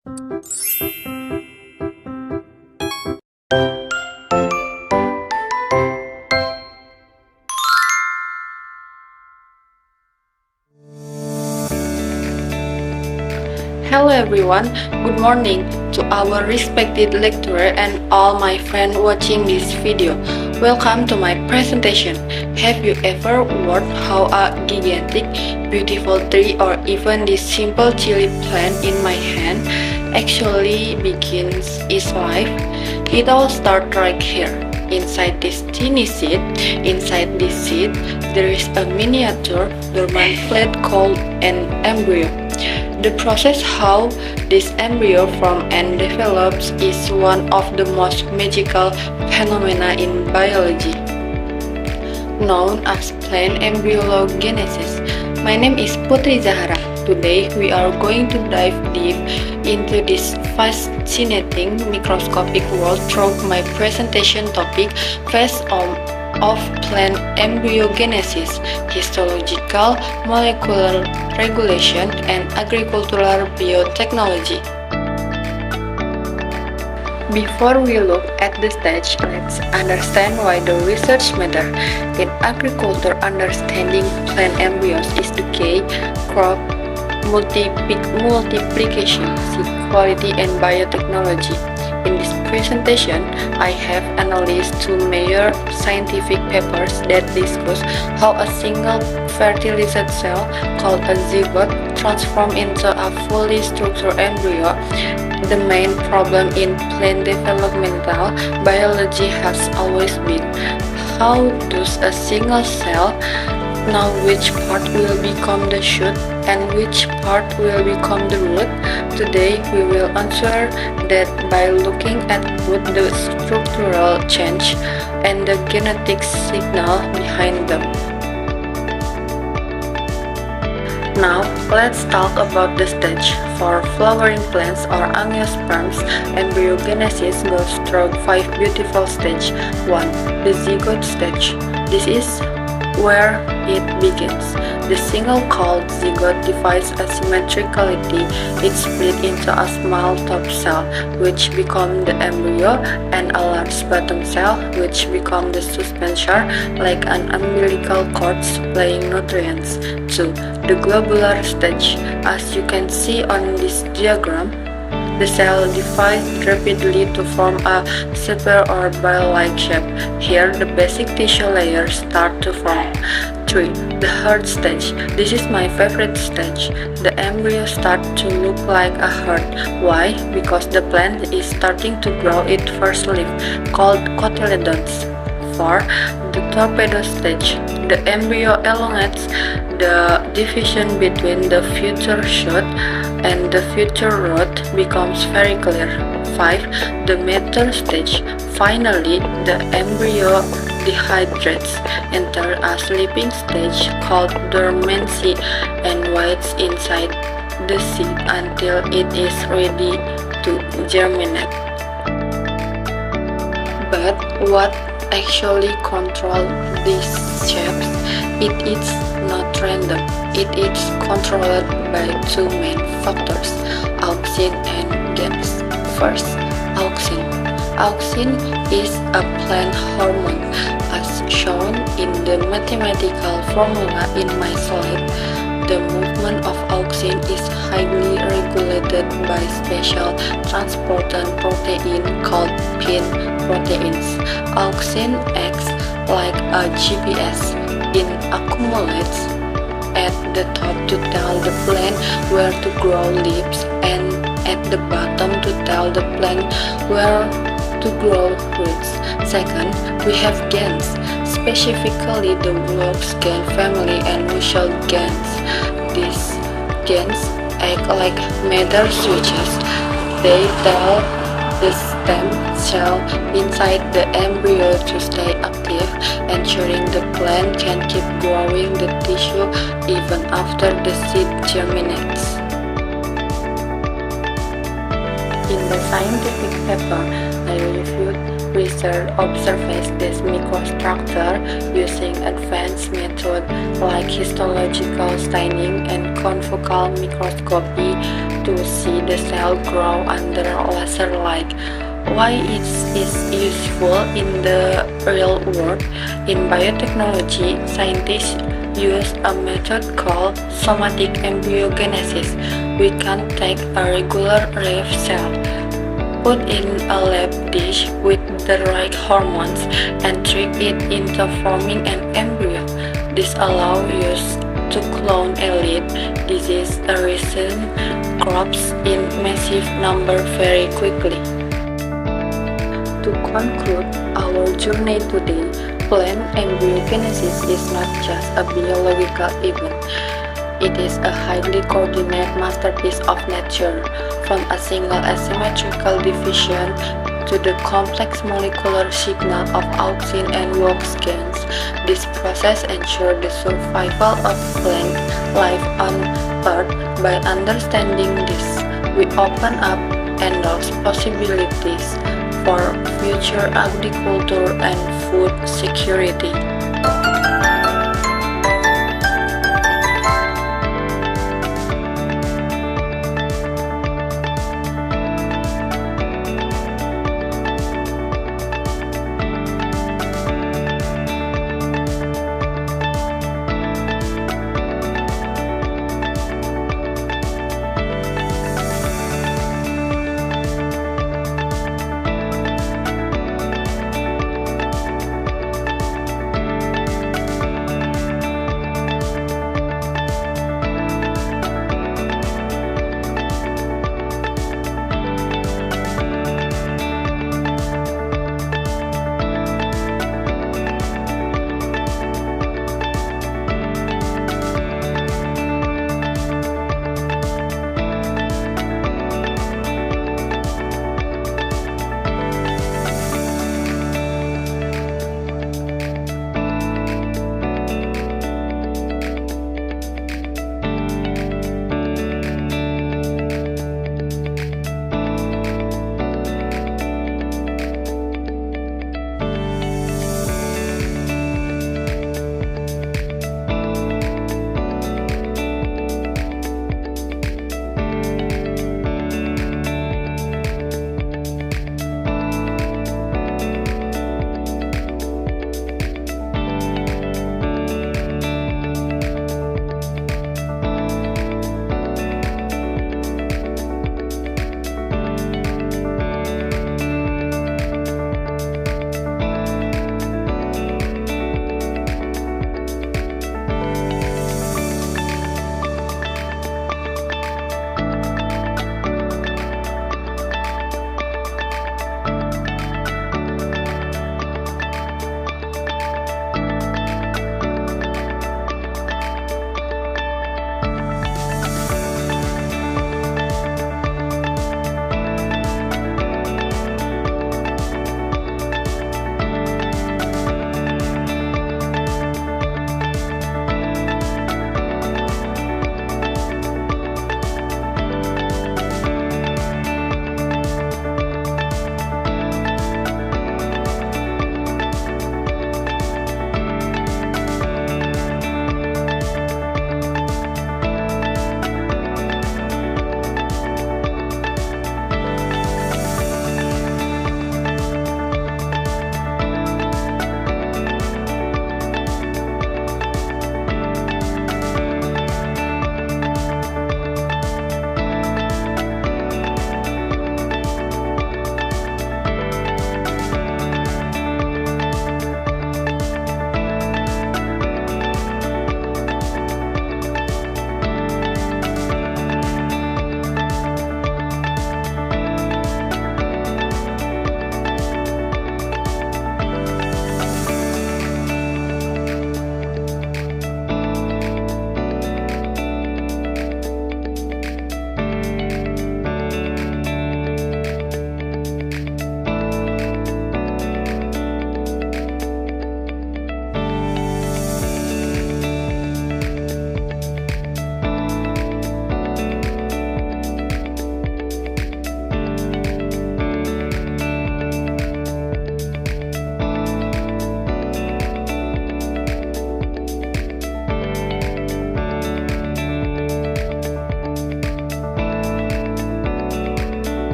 Hello everyone, good morning to our respected lecturer and all my friends watching this video. Welcome to my presentation. Have you ever wondered how a gigantic, beautiful tree or even this simple chili plant in my hand actually begins its life? It all starts right here. Inside this teeny seed, inside this seed, there is a miniature dormant plant called an embryo. The process how this embryo forms and develops is one of the most magical phenomena in biology, known as plant embryogenesis. My name is Putri Zahara. Today we are going to dive deep into this fascinating microscopic world through my presentation topic, phase of plant embryogenesis, histological, molecular regulation, and agricultural biotechnology. Before we look at the stage, let's understand why the research matters. In agriculture, understanding plant embryos is the key. Crop multiplication, seed quality, and biotechnology. In this presentation, I have analyzed two major scientific papers that discuss how a single fertilized cell, called a zygote, transforms into a fully structured embryo. The main problem in plant developmental biology has always been, how does a single cell know which part will become the shoot and which part will become the root? Today we will answer that by looking at both the structural change and the genetic signal behind them. Now, let's talk about the stage. For flowering plants or angiosperms, embryogenesis goes through 5 beautiful stages. 1. The zygote stage. This is where it begins. The single called zygote divides asymmetrically. It split into a small top cell, which becomes the embryo, and a large bottom cell, which becomes the suspension, like an umbilical cord supplying nutrients. 2. The globular stage. As you can see on this diagram, the cell divides rapidly to form a sphere or ball-like shape. Here, the basic tissue layers start to form. 3. The heart stage. This is my favorite stage. The embryo starts to look like a heart. Why? Because the plant is starting to grow its first leaf, called cotyledons. 4. The torpedo stage. The embryo elongates. The division between the future shoot and the future root becomes very clear. 5. The mature stage. Finally, the embryo dehydrates, enter a sleeping stage called dormancy, and waits inside the seed until it is ready to germinate. But what actually controls these shapes? It is not random. It is controlled by two main factors, auxin and gens. First, auxin. Auxin is a plant hormone, as shown in the mathematical formula in my slide. The movement of auxin is highly regulated by special transporter protein called pin proteins. Auxin acts like a GPS. It accumulates at the top to tell the plant where to grow leaves, and at the bottom to tell the plant where to grow roots. Second, we have gens, specifically the Wolff's gen family and Wuchel gens. These gens act like matter switches. They tell the stem cell inside the embryo to stay active, ensuring the plant can keep growing the tissue even after the seed germinates. In the scientific paper, reviewed research observes this microstructure using advanced methods like histological staining and confocal microscopy to see the cell grow under laser light. Why it is useful in the real world? In biotechnology, scientists use a method called somatic embryogenesis. We can take a regular live cell, put in a lab dish with the right hormones, and trick it into forming an embryo. This allows us to clone elite, disease-resistant crops in massive numbers very quickly. To conclude our journey today, plant embryogenesis is not just a biological event. It is a highly coordinated masterpiece of nature, from a single asymmetrical division to the complex molecular signal of auxin and wax gains. This process ensures the survival of plant life on Earth. By understanding this, we open up endless possibilities for future agriculture and food security.